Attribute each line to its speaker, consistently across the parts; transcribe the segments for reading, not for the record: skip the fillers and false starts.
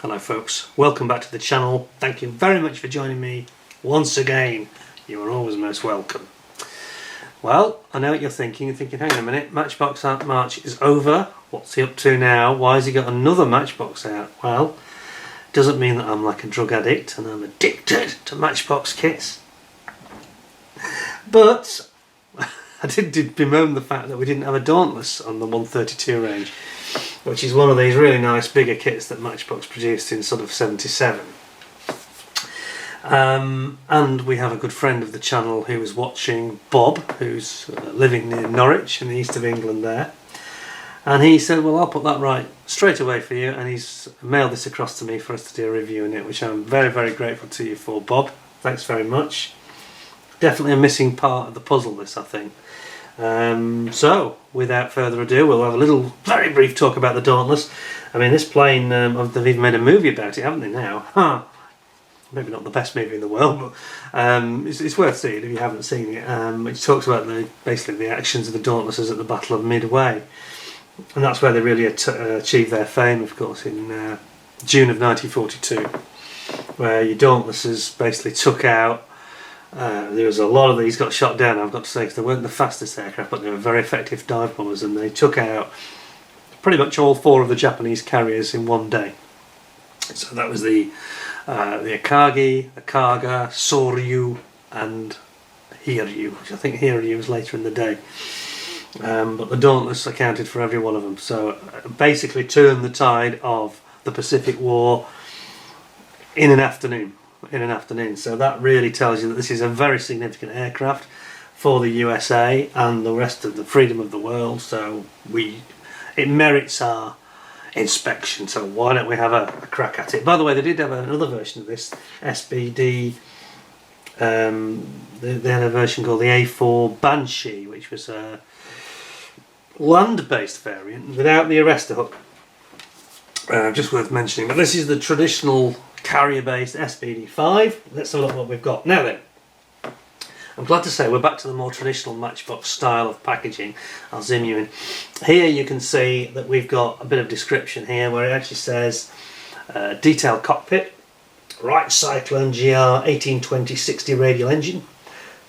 Speaker 1: Hello folks, welcome back to the channel. Thank you very much for joining me once again. You are always most welcome. Well, I know what you're thinking. You're thinking, hang on a minute, Matchbox March is over. What's he up to now? Why has he got another Matchbox out? Well, it doesn't mean that I'm like a drug addict and I'm addicted to Matchbox kits. But I did bemoan the fact that we didn't have a Dauntless on the 132 range, which is one of these really nice bigger kits that Matchbox produced in sort of 77. And we have a good friend of the channel who was watching, Bob, who's living near Norwich in the east of England there, and he said, well, I'll put that right straight away for you, and he's mailed this across to me for us to do a review on it, which I'm very, very grateful to you for, Bob. Thanks very much. Definitely a missing part of the puzzle, this, I think. So, without further ado, we'll have a little, very brief talk about the Dauntless. I mean, this plane, they've even made a movie about it, haven't they now? Huh. Maybe not the best movie in the world, but it's worth seeing if you haven't seen it. Which talks about basically the actions of the Dauntlesses at the Battle of Midway. And that's where they really achieved their fame, of course, in June of 1942. Where your Dauntlesses basically took out. There was a lot of these got shot down, I've got to say, because they weren't the fastest aircraft, but they were very effective dive bombers, and they took out pretty much all four of the Japanese carriers in one day. So that was the Akagi, Akaga, Soryu, and Hiryu, which I think Hiryu was later in the day. But the Dauntless accounted for every one of them. So basically turned the tide of the Pacific War in an afternoon. So that really tells you that this is a very significant aircraft for the USA and the rest of the freedom of the world. So it merits our inspection. So why don't we have a crack at it? By the way, they did have another version of this SBD. They had a version called the A4 Banshee, which was a land-based variant without the arrestor hook. Just worth mentioning. But this is the traditional carrier-based SBD5. Let's have a look what we've got. Now then, I'm glad to say we're back to the more traditional Matchbox style of packaging. I'll zoom you in. Here you can see that we've got a bit of description here where it actually says Detail Cockpit, Wright Cyclone GR 1820-60 radial engine,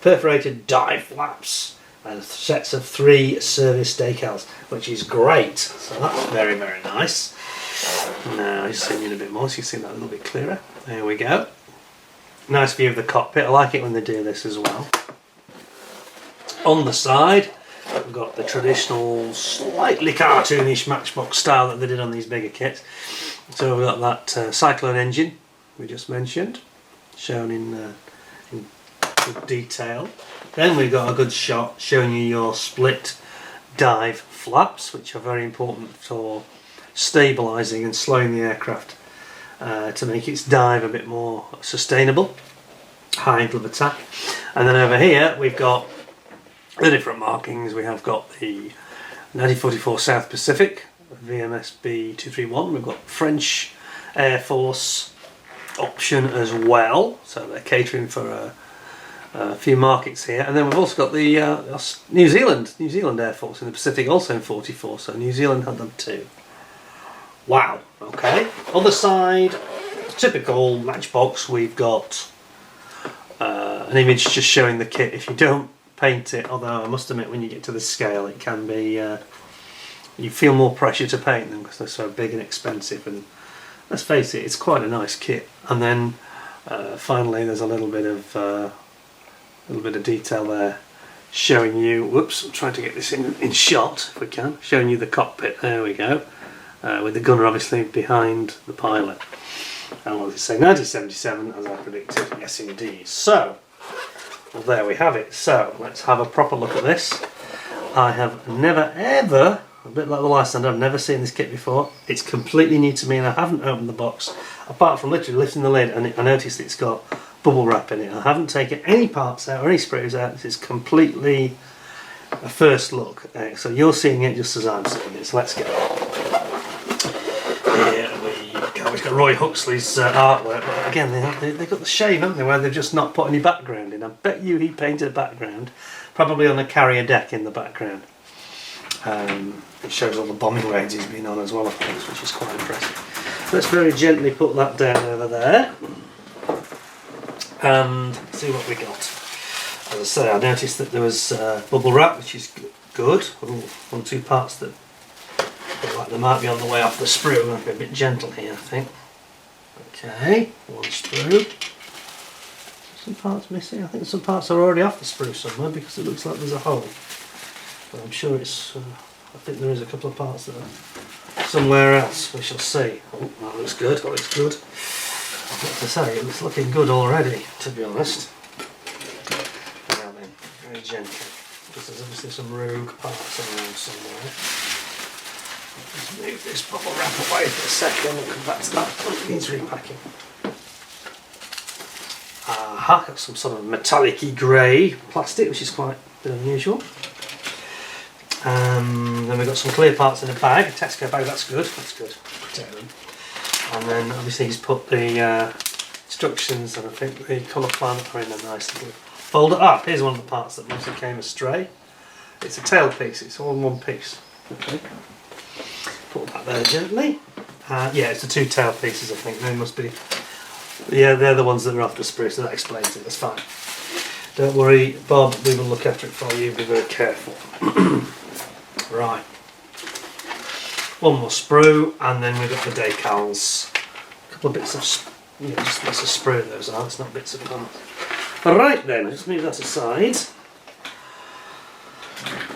Speaker 1: perforated dive flaps, and sets of 3 service decals, which is great. So that's very, very nice. Now I'll just zoom in a bit more so you can see that a little bit clearer. There we go. Nice view of the cockpit. I like it when they do this as well. On the side we've got the traditional slightly cartoonish Matchbox style that they did on these bigger kits. So we've got that Cyclone engine we just mentioned, shown in good detail. Then we've got a good shot showing you your split dive flaps, which are very important for stabilising and slowing the aircraft to make its dive a bit more sustainable, high angle of attack. And then over here we've got the different markings. We have got the 1944 South Pacific VMSB 231. We've got French Air Force option as well, so they're catering for a few markets here. And then we've also got the New Zealand Air Force in the Pacific, also in 44, so New Zealand had them too. Wow, okay. Other side, typical Matchbox, we've got an image just showing the kit. If you don't paint it, although I must admit when you get to this scale it can be, you feel more pressure to paint them because they're so big and expensive, and let's face it, it's quite a nice kit. And then finally there's a little bit of detail there showing you, whoops, I'm trying to get this in shot if we can, showing you the cockpit. There we go. With the gunner obviously behind the pilot. And what does it say? 1977, as I predicted. Yes, indeed. So, well, there we have it. So, let's have a proper look at this. I have never ever, a bit like the Lysander, I've never seen this kit before. It's completely new to me and I haven't opened the box, apart from literally lifting the lid, and I noticed it's got bubble wrap in it. I haven't taken any parts out or any sprues out. This is completely a first look. So you're seeing it just as I'm seeing it. So let's go. Here we go. We've got Roy Huxley's artwork. But again, they've got the shame, haven't they, where they've just not put any background in. I bet you he painted a background, probably on a carrier deck in the background. It shows all the bombing raids he's been on as well, of course, which is quite impressive. let's very gently put that down over there and see what we got. As I say, I noticed that there was bubble wrap, which is good. One or two parts that look like they might be on the way off the sprue. I'm going to be a bit gentle here, I think. Okay, one sprue. Some parts missing. I think some parts are already off the sprue somewhere because it looks like there's a hole. But I'm sure it's. I think there is a couple of parts that are somewhere else. We shall see. Oh, that looks good. That looks good. I've got to say, it's looking good already, to be honest. Now then, very gently. Because there's obviously some rogue parts around somewhere. Let's move this bubble wrap away for a second. We'll come back to that. Oh, it needs repacking. Aha, got some sort of metallic-y grey plastic, which is quite a bit unusual. Then we've got some clear parts in a bag, a Tesco bag. That's good. That's good. Protect them. And then obviously he's put the instructions and I think the colour plan are in a nice little folder. Ah, here's one of the parts that mostly came astray. It's a tail piece. It's all in one piece. Okay. Put that there gently. Yeah, it's the two tail pieces. I think they must be. Yeah, they're the ones that are after sprue, so that explains it. That's fine. Don't worry, Bob. We will look after it for you. Be very careful. Right. One more sprue, and then we've got the decals. A couple of bits of, just bits of sprue. Those are. It's not bits of them. All right then. Let's move that aside.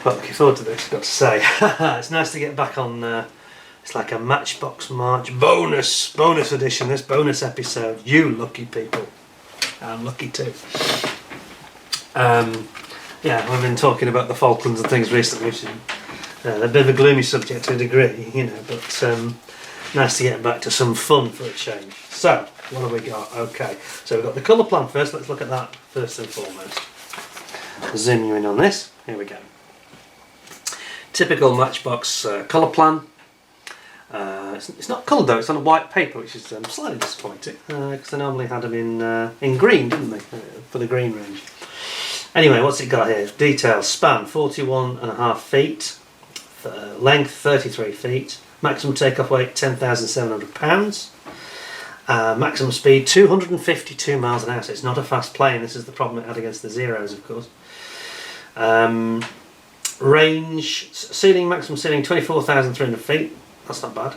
Speaker 1: Well, looking forward to this. I've got to say, it's nice to get back on. It's like a Matchbox March bonus edition, this bonus episode. You lucky people. I'm lucky too. Yeah, we've been talking about the Falklands and things recently, which is a bit of a gloomy subject to a degree, but nice to get back to some fun for a change. So, what have we got? Okay, so we've got the colour plan first. Let's look at that first and foremost. I'll zoom you in on this. Here we go. Typical Matchbox colour plan. It's not coloured though, it's on a white paper, which is slightly disappointing because they normally had them in green, didn't they, for the green range. Anyway, what's it got here? Details: span 41.5 feet, length 33 feet, maximum takeoff weight 10,700 pounds, maximum speed 252 miles an hour. So it's not a fast plane. This is the problem it had against the Zeros, of course. Range, maximum ceiling 24,300 feet. That's not bad.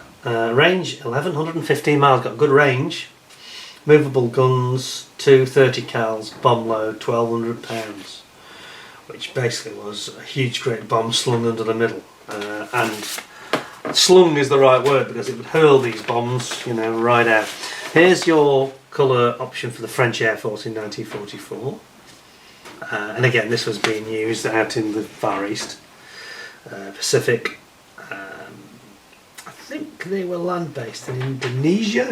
Speaker 1: Range 1,115 miles. Got good range. Movable guns, 230 cals, bomb load 1,200 pounds, which basically was a huge great bomb slung under the middle. And slung is the right word because it would hurl these bombs, right out. Here's your colour option for the French Air Force in 1944. And again, this was being used out in the Far East, Pacific. I think they were land-based in Indonesia.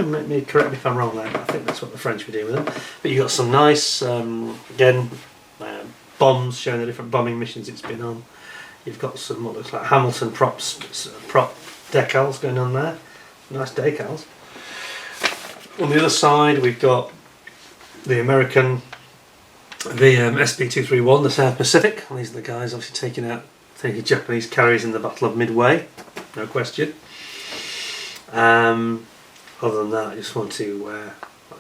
Speaker 1: Correct me if I'm wrong there, but I think that's what the French were doing with them. But you got some nice, again, bombs showing the different bombing missions it's been on. You've got some what looks like Hamilton prop decals going on there. Nice decals. On the other side, we've got the American SB-231, the South Pacific. And these are the guys obviously taking Japanese carriers in the Battle of Midway, no question. Other than that, I just want to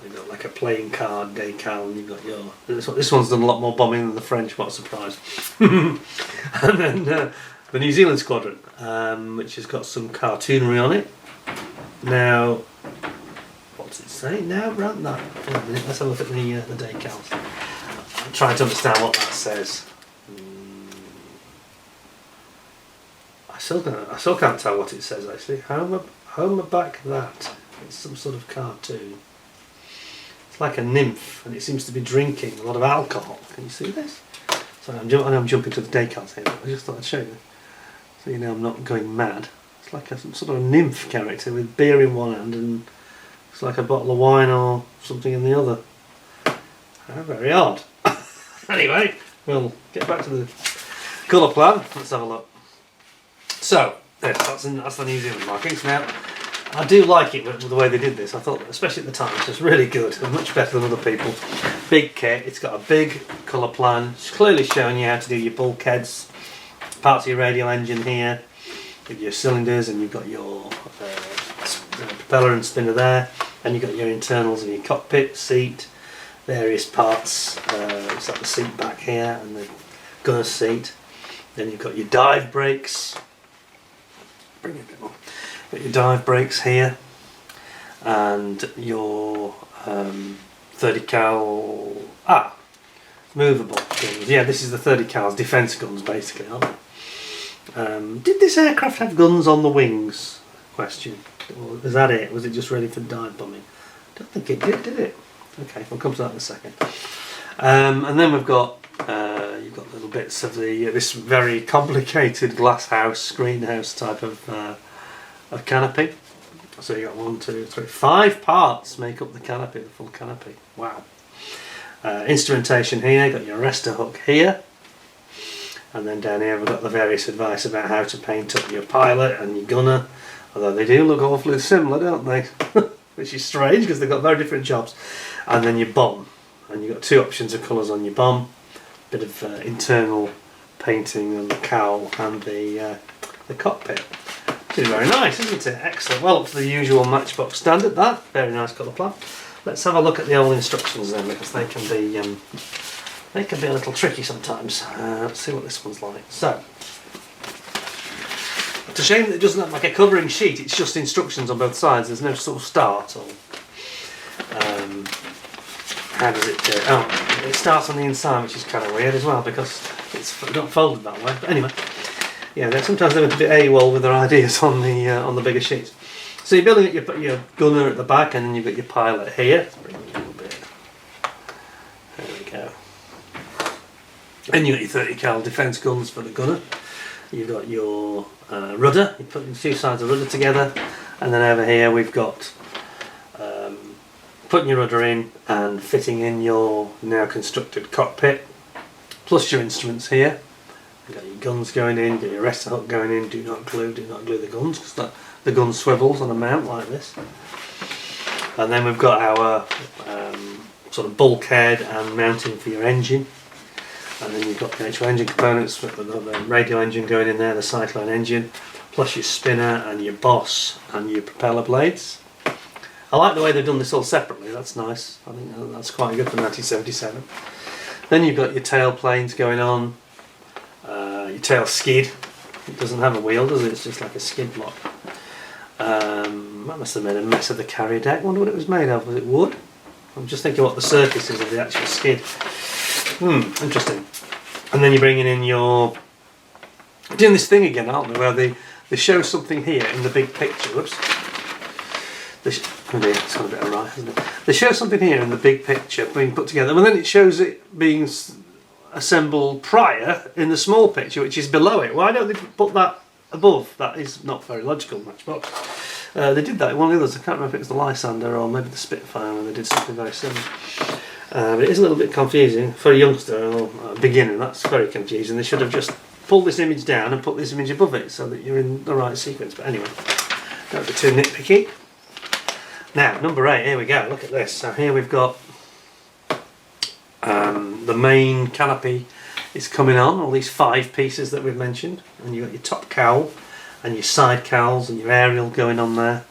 Speaker 1: you've got like a playing card decal, and you've got your this one's done a lot more bombing than the French. What a surprise! And then the New Zealand squadron, which has got some cartoonery on it. Now, what's it say? Now, run that. Wait a minute, let's have a look at the decals. I'm trying to understand what that says. I still can't tell what it says actually. Homer back that. It's some sort of cartoon. It's like a nymph, and it seems to be drinking a lot of alcohol. Can you see this? Sorry, I'm jumping to the decals here, but I just thought I'd show you, so you know I'm not going mad. It's like some sort of nymph character with beer in one hand and it's like a bottle of wine or something in the other. Very odd. Anyway, we'll get back to the colour plan. Let's have a look. So, that's the New Zealand markings. Now, I do like it with the way they did this. I thought, especially at the time, it was really good and much better than other people. Big kit, it's got a big colour plan. It's clearly showing you how to do your bulkheads, parts of your radial engine here, with your cylinders, and you've got your propeller and spinner there, and you've got your internals of your cockpit, seat, various parts. It's like the seat back here and the gunner seat. Then you've got your dive brakes. Bring it a bit more. Got your dive brakes here, and your 30 cal movable guns. Yeah, this is the 30 cal's defence guns basically, aren't they? Did this aircraft have guns on the wings? Question. Or was that it? Was it just ready for dive bombing? I don't think it did it? Okay, we'll come to that in a second. And then we've got you've got little bits of the this very complicated glass house, greenhouse type of canopy. So you got 1, 2, 3, 5 parts make up the canopy, the full canopy. Wow. Instrumentation here, got your arrestor hook here, and then down here we've got the various advice about how to paint up your pilot and your gunner, although they do look awfully similar, don't they? Which is strange because they've got very different jobs. And then your bomb, and you've got 2 options of colours on your bomb, bit of internal painting on the cowl and the cockpit. Which is very nice, isn't it? Excellent. Well up to the usual Matchbox standard, that. Very nice colour plan. Let's have a look at the old instructions then, because they can be a little tricky sometimes. Let's see what this one's like. So, it's a shame that it doesn't have like a covering sheet. It's just instructions on both sides. There's no sort of start or how does it do? Oh, it starts on the inside, which is kind of weird as well because it's not folded that way. But anyway, yeah, sometimes they're a bit AWOL with their ideas on the bigger sheets. So you're building up your gunner at the back, and then you've got your pilot here. Let's bring it a little bit. There we go. And you've got your 30 cal defence guns for the gunner. You've got your rudder. You're putting 2 sides of rudder together, and then over here we've got putting your rudder in and fitting in your now constructed cockpit, plus your instruments here. You've got your guns going in, you've got your arrestor hook going in. Do not glue the guns, because the gun swivels on a mount like this. And then we've got our sort of bulkhead and mounting for your engine. And then you've got the actual engine components, the radio engine going in there, the cyclone engine, plus your spinner and your boss and your propeller blades. I like the way they've done this all separately, that's nice. I think that's quite good for 1977. Then you've got your tail planes going on, your tail skid. It doesn't have a wheel, does it? It's just like a skid block. That must have made a mess of the carrier deck. I wonder what it was made of. Was it wood? I'm just thinking what the surface is of the actual skid. Interesting. And then you're bringing in your... doing this thing again, aren't they? Where they show something here in the big picture. Whoops. It's got a bit of right, hasn't it? They show something here in the big picture being put together, and then it shows it being assembled prior in the small picture, which is below it. Why don't they put that above? That is not very logical, Matchbox. They did that in one of the others. I can't remember if it was the Lysander or maybe the Spitfire, when they did something very similar. But it is a little bit confusing for a youngster or a beginner. That's very confusing. They should have just pulled this image down and put this image above it so that you're in the right sequence. But anyway, don't be too nitpicky. Now, number 8, here we go, look at this. So here we've got the main canopy is coming on, all these 5 pieces that we've mentioned. And you've got your top cowl and your side cowls and your aerial going on there.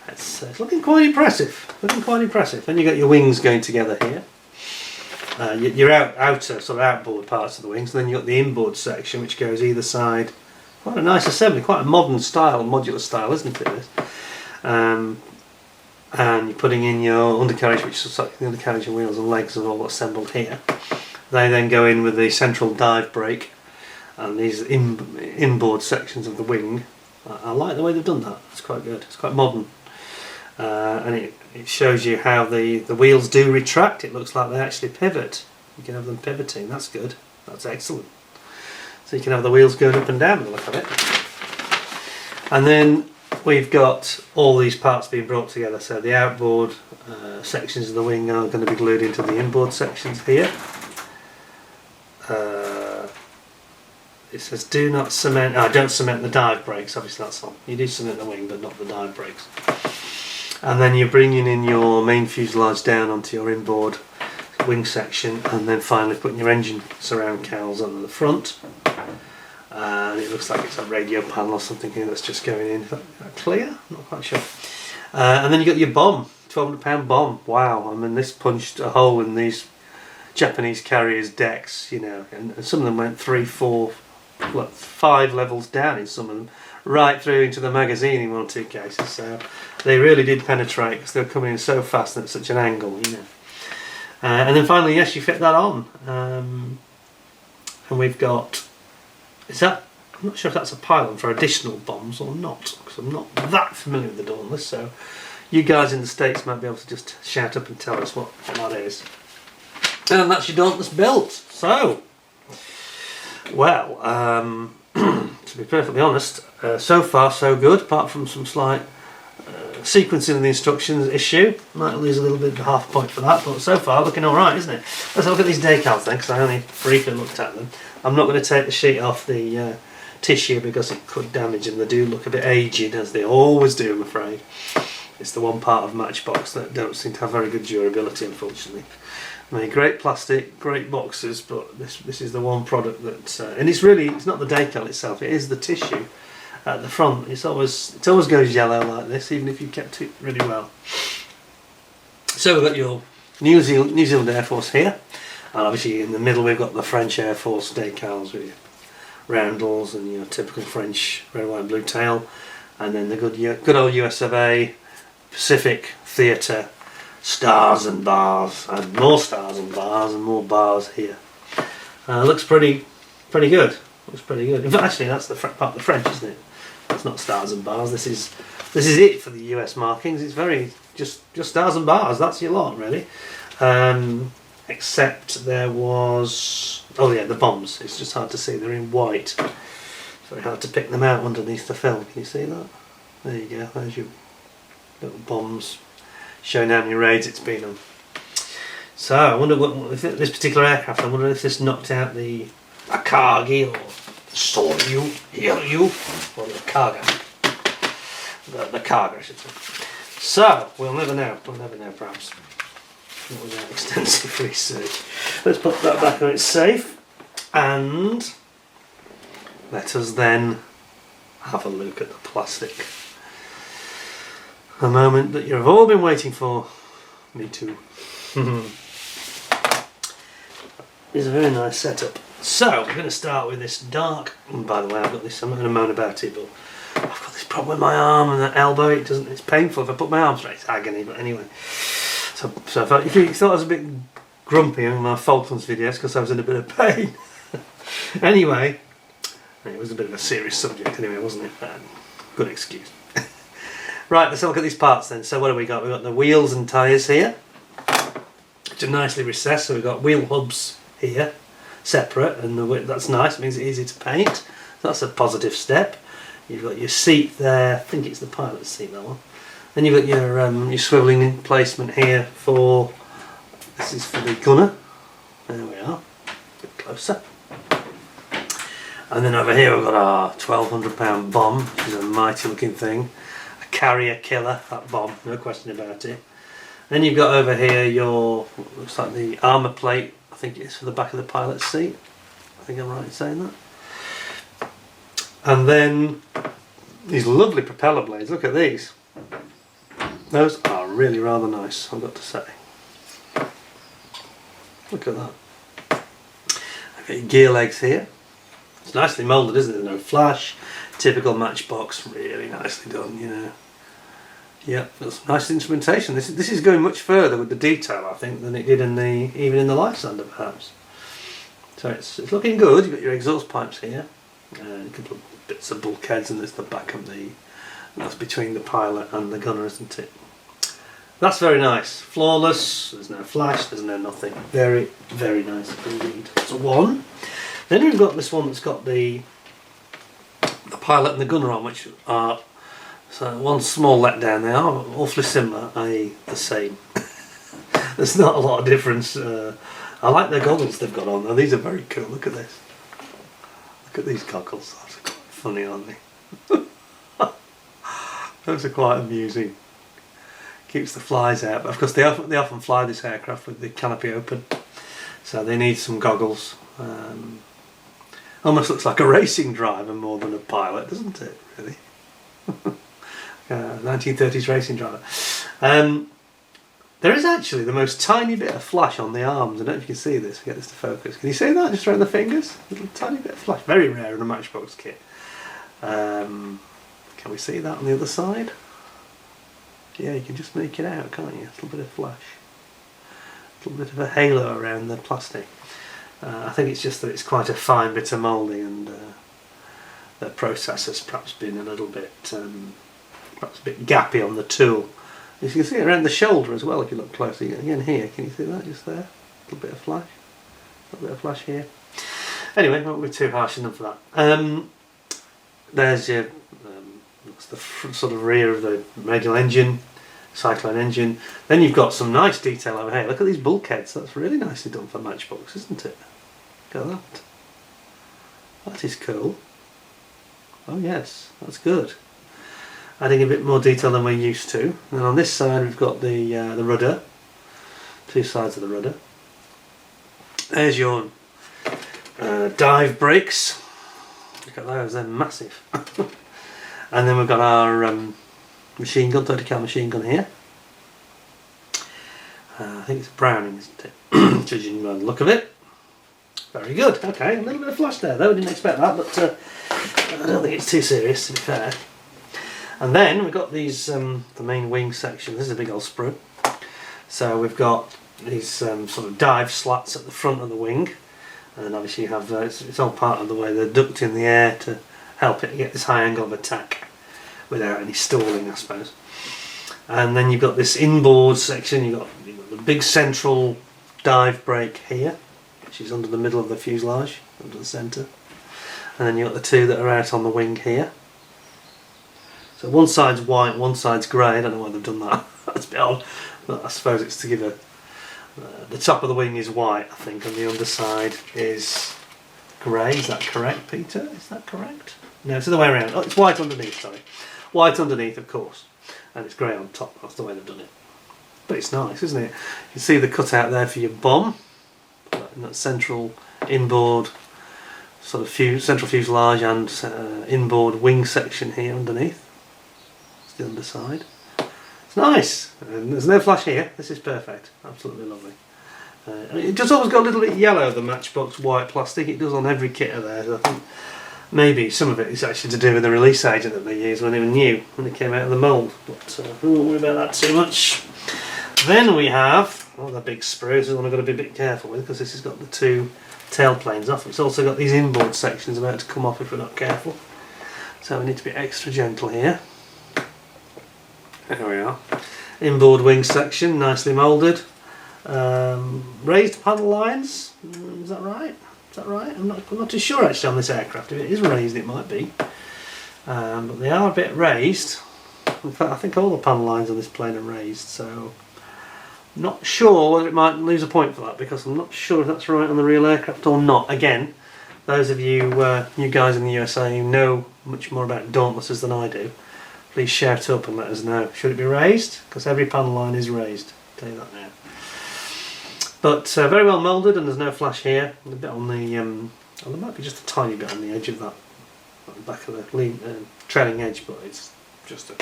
Speaker 1: It's looking quite impressive, Then you've got your wings going together here. Your outer, sort of outboard parts of the wings. Then you've got the inboard section, which goes either side. Quite a nice assembly, quite a modern style, modular style, isn't it, this? And you're putting in your undercarriage, which is like the undercarriage and wheels and legs are all assembled here. They then go in with the central dive brake and these inboard sections of the wing. I like the way they've done that. It's quite good. It's quite modern, and it shows you how the wheels do retract. It looks like they actually pivot. You can have them pivoting. That's good. That's excellent. So you can have the wheels going up and down with the look of it. And then we've got all these parts being brought together. So the outboard sections of the wing are going to be glued into the inboard sections here. It says do not cement, don't cement the dive brakes, obviously that's on. You do cement the wing but not the dive brakes. And then you're bringing in your main fuselage down onto your inboard wing section, and then finally putting your engine surround cowls on the front. And it looks like it's a radio panel or something here that's just going in. Is that clear? Not quite sure. And then you got your bomb, £1,200 bomb. Wow, I mean this punched a hole in these Japanese carriers' decks, you know, and some of them went 3, 4, 5 levels down in some of them, right through into the magazine in 1 or 2 cases. So they really did penetrate because they were coming in so fast and at such an angle, you know. And then finally, yes, you fit that on, and we've got, I'm not sure if that's a pylon for additional bombs or not, because I'm not that familiar with the Dauntless, so you guys in the States might be able to just shout up and tell us what that is. And that's your Dauntless built. So, well, to be perfectly honest, so far so good, apart from some slight sequencing of the instructions issue. Might lose a little bit of half a point for that, but so far looking alright, isn't it? Let's have a look at these decals then, because I only briefly looked at them. I'm not going to take the sheet off the tissue because it could damage them. They do look a bit aged, as they always do, I'm afraid. It's the one part of Matchbox that don't seem to have very good durability, unfortunately. I mean, great plastic, great boxes, but this is the one product that, and it's not the decal itself, it is the tissue at the front. It always goes yellow like this, even if you kept it really well. So we've got your New Zealand Air Force here, and obviously in the middle we've got the French Air Force decals with your roundels and your typical French red, white, blue tail, and then the good old US of A, Pacific Theatre, stars and bars, and more stars and bars, and more bars here. Looks pretty good. Looks pretty good. In fact, actually, that's the part of the French, isn't it? That's not stars and bars. This is it for the US markings. It's very just stars and bars. That's your lot, really. Except there was, oh yeah, the bombs. It's just hard to see. They're in white. It's very hard to pick them out underneath the film. Can you see that? There you go. There's your little bombs, showing how many raids it's been on. So I wonder what if this particular aircraft. I wonder if this knocked out the Akagi or Hiryu or the Kaga. The Kaga, I should say. So we'll never know. We'll never know, perhaps. Not without extensive research. Let's put that back on its safe, and let us then have a look at the plastic. A moment that you've all been waiting for. Me too. It's a very nice setup. So we're going to start with this dark. And by the way, I've got this. I'm not going to moan about it, but I've got this problem with my arm and that elbow. It's painful if I put my arm straight. It's agony. But anyway. So if you thought I was a bit grumpy in my Falklands videos because I was in a bit of pain. Anyway, it was a bit of a serious subject anyway, wasn't it? Good excuse. Right, let's have a look at these parts then. So what have we got? We've got the wheels and tyres here, which are nicely recessed. So we've got wheel hubs here, separate, and that's nice. It means it's easy to paint. So that's a positive step. You've got your seat there. I think it's the pilot's seat, that one. Then you've got your swivelling placement here for, this is for the gunner. There we are, a bit closer. And then over here we've got our £1,200 bomb, which is a mighty looking thing. A carrier killer, that bomb, no question about it. Then you've got over here your, looks like the armour plate, I think it's for the back of the pilot's seat. I think I'm right in saying that. And then these lovely propeller blades, look at these. Those are really rather nice, I've got to say. Look at that. I've got your gear legs here. It's nicely moulded, isn't it? No flash. Typical Matchbox, really nicely done, you know. Yeah, that's nice instrumentation. This is going much further with the detail, I think, than it did even in the Lysander, perhaps. So it's looking good. You've got your exhaust pipes here, and a couple of bits of bulkheads, and there's the back of that's between the pilot and the gunner, isn't it? That's very nice. Flawless. There's no flash. There's no nothing. Very, very nice indeed. That's one. Then we've got this one that's got the pilot and the gunner on, which are so one small letdown. They are awfully similar, i.e. the same. There's not a lot of difference. I like the goggles they've got on though. These are very cool. Look at this. Look at these goggles. Those are quite funny, aren't they? Those are quite amusing. Keeps the flies out, but of course they often fly this aircraft with the canopy open, so they need some goggles. Almost looks like a racing driver more than a pilot, doesn't it? Really. 1930s racing driver. There is actually the most tiny bit of flash on the arms. I don't know if you can see this. Get this to focus. Can you see that just around the fingers? A little tiny bit of flash. Very rare in a Matchbox kit. Can we see that on the other side? Yeah, you can just make it out, can't you? A little bit of flash. A little bit of a halo around the plastic. I think it's just that it's quite a fine bit of moulding, and the process has perhaps been a little bit, perhaps a bit gappy on the tool. As you can see it around the shoulder as well if you look closely. Again here, can you see that just there? A little bit of flash. A little bit of flash here. Anyway, won't be too harsh enough for that. There's your, that's the sort of rear of the radial engine, cyclone engine. Then you've got some nice detail over here. Look at these bulkheads. That's really nicely done for Matchbox, isn't it? Look at that. That is cool. Oh yes, that's good. Adding a bit more detail than we're used to. And on this side we've got the rudder. Two sides of the rudder. There's your dive brakes. Look at those, they're massive. And then we've got our machine gun, 30 cal machine gun here. I think it's a Browning, isn't it? Judging by the look of it. Very good. Okay, a little bit of flash there though, I didn't expect that, but I don't think it's too serious, to be fair. And then we've got these, the main wing section. This is a big old sprue. So we've got these sort of dive slats at the front of the wing. And then obviously you have, it's all part of the way they're ducked in the air to help it get this high angle of attack without any stalling, I suppose. And then you've got this inboard section. You've got the big central dive brake here, which is under the middle of the fuselage, under the centre. And then you've got the two that are out on the wing here. So one side's white, one side's grey. I don't know why they've done that. That's a bit odd, but I suppose it's to give a... the top of the wing is white, I think, and the underside is grey. Is that correct, Peter? Is that correct? No, it's the other way around. Oh, it's white underneath, sorry. White underneath, of course. And it's grey on top. That's the way they've done it. But it's nice, isn't it? You can see the cutout there for your bomb. In that central inboard, sort of central fuselage and inboard wing section here underneath. It's the underside. It's nice. And there's no flash here. This is perfect. Absolutely lovely. It just always got a little bit yellow, the Matchbox white plastic. It does on every kit of theirs. I think maybe some of it is actually to do with the release agent that they used when they were new, when they came out of the mould. But we won't worry about that too much. Then we have, oh, the big sprues. This one I've got to be a bit careful with because this has got the two tail planes off. It's also got these inboard sections about to come off if we're not careful. So we need to be extra gentle here. There we are. Inboard wing section, nicely moulded. Raised panel lines. Is that right? Is that right? I'm not too sure actually on this aircraft. If it is raised, it might be. But they are a bit raised. In fact, I think all the panel lines on this plane are raised. So, I'm not sure whether it might lose a point for that because I'm not sure if that's right on the real aircraft or not. Again, those of you, you guys in the USA who know much more about Dauntlesses than I do, please shout up and let us know. Should it be raised? Because every panel line is raised. I'll tell you that now. But very well moulded, and there's no flash here. A bit on the, well, there might be just a tiny bit on the edge of that, at the back of the trailing edge, but it's just a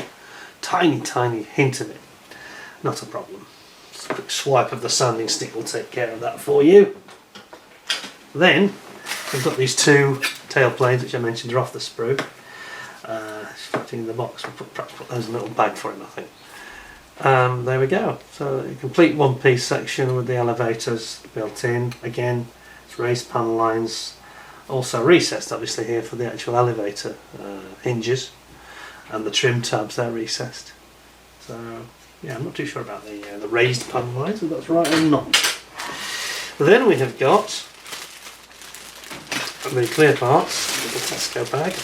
Speaker 1: tiny, tiny hint of it. Not a problem. Just a quick swipe of the sanding stick will take care of that for you. Then we've got these two tail planes, which I mentioned are off the sprue. Fitting in the box. We'll perhaps put those in a little bag for him, I think. There we go. So a complete one-piece section with the elevators built in. Again, it's raised panel lines, also recessed obviously here for the actual elevator hinges, and the trim tabs, they're recessed. So yeah, I'm not too sure about the raised panel lines, if that's right or not. Then we have got the clear parts, little Tesco bag.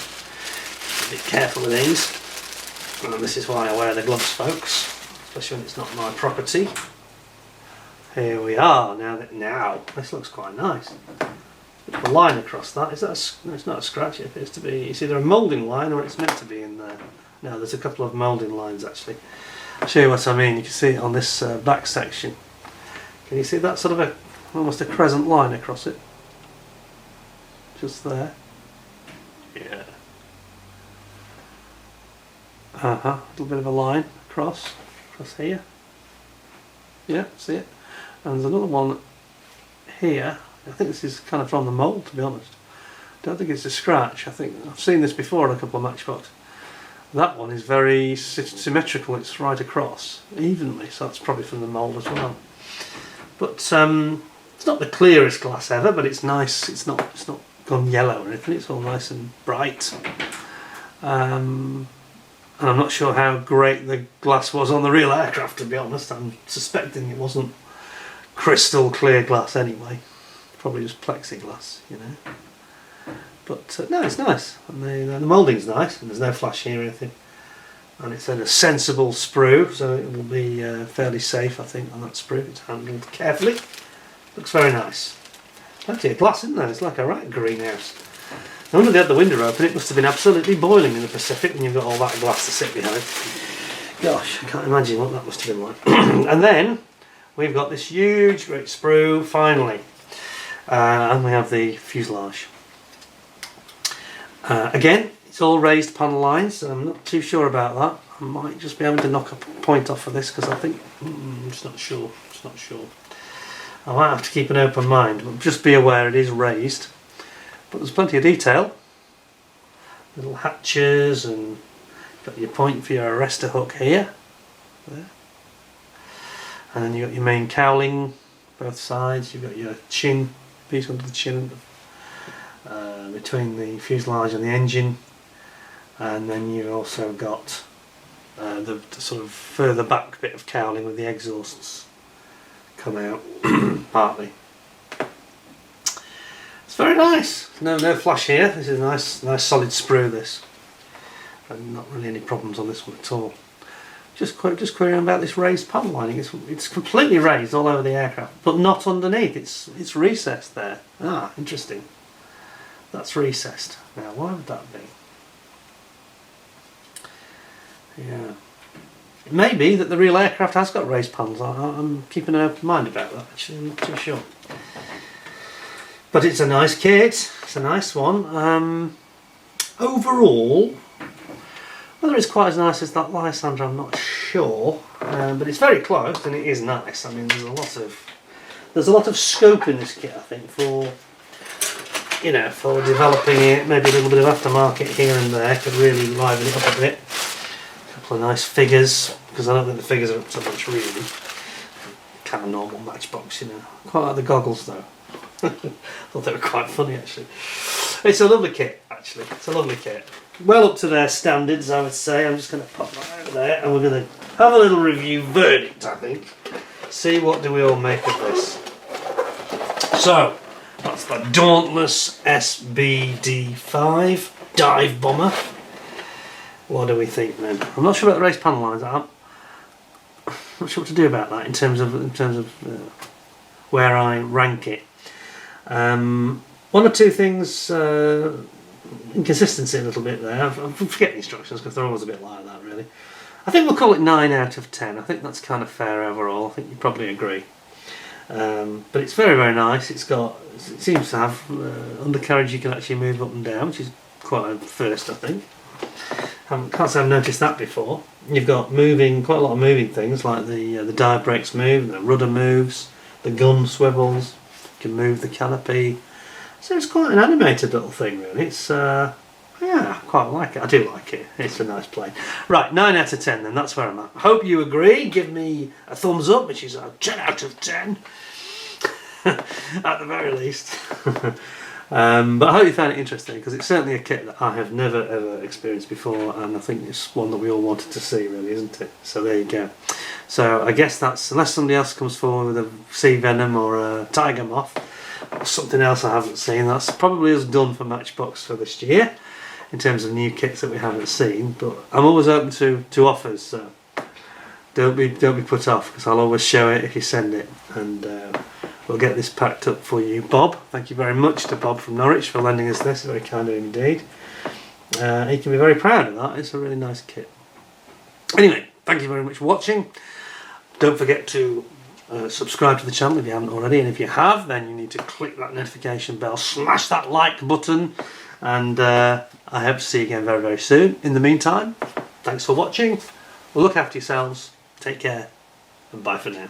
Speaker 1: A bit careful with these, and this is why I wear the gloves, folks, especially when it's not my property. Here we are. Now this looks quite nice. Put a line across that. Is that no, it's not a scratch. It appears to be. It's either a moulding line or it's meant to be in there. No, there's a couple of moulding lines actually. I'll show you what I mean. You can see it on this back section. Can you see that sort of almost a crescent line across it? Just there. Yeah. a little bit of a line across here. Yeah, see it? And there's another one here. I think this is kind of from the mould, to be honest. Don't think it's a scratch. I think I've seen this before in a couple of Matchbox. That one is very symmetrical. It's right across evenly, so that's probably from the mould as well. But it's not the clearest glass ever, but it's nice. It's not gone yellow or anything. It's all nice and bright. And I'm not sure how great the glass was on the real aircraft, to be honest. I'm suspecting it wasn't crystal clear glass anyway. Probably just plexiglass, you know. But no, it's nice. And the moulding's nice, and there's no flash here or anything. And it's in a sensible sprue, so it will be fairly safe, I think, on that sprue. It's handled carefully. Looks very nice. Plenty of glass, isn't there? It's like a right greenhouse. I wonder if they had the window open. It must have been absolutely boiling in the Pacific when you've got all that glass to sit behind. Gosh, I can't imagine what that must have been like. And then we've got this huge, great sprue, finally. And we have the fuselage. Again, it's all raised panel lines, so I'm not too sure about that. I might just be able to knock a point off of this because I think, I'm just not sure. I might have to keep an open mind, but just be aware it is raised. But there's plenty of detail. Little hatches, and you've got your point for your arrestor hook here. There. And then you've got your main cowling, both sides. You've got your chin, piece under the chin, between the fuselage and the engine. And then you've also got the sort of further back bit of cowling with the exhausts come out partly. It's very nice. No flash here. This is a nice solid sprue. This, and not really any problems on this one at all. Just querying about this raised panel lining. It's completely raised all over the aircraft, but not underneath. It's recessed there. Ah, interesting. That's recessed. Now, why would that be? Yeah. It may be that the real aircraft has got raised panels. I'm keeping an open mind about that, actually. I'm not too sure. But it's a nice kit. It's a nice one. Overall, whether it's quite as nice as that Lysander, I'm not sure. But it's very close, and it is nice. I mean, there's a lot of scope in this kit, I think, for developing it. Maybe a little bit of aftermarket here and there could really liven it up a bit. Of nice figures, because I don't think the figures are up to much really. Kind of normal Matchbox, you know. Quite like the goggles though. Thought they were quite funny actually. It's a lovely kit actually. It's a lovely kit. Well up to their standards, I would say. I'm just going to pop that over there, and we're going to have a little review verdict, I think. See what do we all make of this. So that's the Dauntless SBD5 dive bomber. What do we think then? I'm not sure about the raised panel lines. I'm not sure what to do about that in terms of where I rank it. One or two things, inconsistency a little bit there. I forget the instructions because they're always a bit like that really. I think we'll call it 9 out of 10. I think that's kind of fair overall. I think you probably agree. But it's very, very nice. It seems to have undercarriage you can actually move up and down, which is quite a first, I think. Can't say I've noticed that before. You've got quite a lot of moving things, like the dive brakes move, the rudder moves, the gun swivels, you can move the canopy. So it's quite an animated little thing really. It's yeah, I quite like it. I do like it. It's a nice plane. Right, 9 out of 10 then, that's where I'm at. I hope you agree. Give me a thumbs up, which is a 10 out of 10 at the very least. But I hope you found it interesting, because it's certainly a kit that I have never ever experienced before, and I think it's one that we all wanted to see really, isn't it? So there you go. So I guess that's, unless somebody else comes forward with a sea venom or a tiger moth or something else I haven't seen, that's probably us done for Matchbox for this year in terms of new kits that we haven't seen. But I'm always open to offers, so don't be put off, because I'll always show it if you send it, and we'll get this packed up for you. Bob, thank you very much to Bob from Norwich for lending us this, very kind of him indeed. He can be very proud of that. It's a really nice kit. Anyway, thank you very much for watching. Don't forget to subscribe to the channel if you haven't already, and if you have, then you need to click that notification bell, smash that like button, and I hope to see you again very, very soon. In the meantime, Thanks for watching. Well, look after yourselves, take care, and bye for now.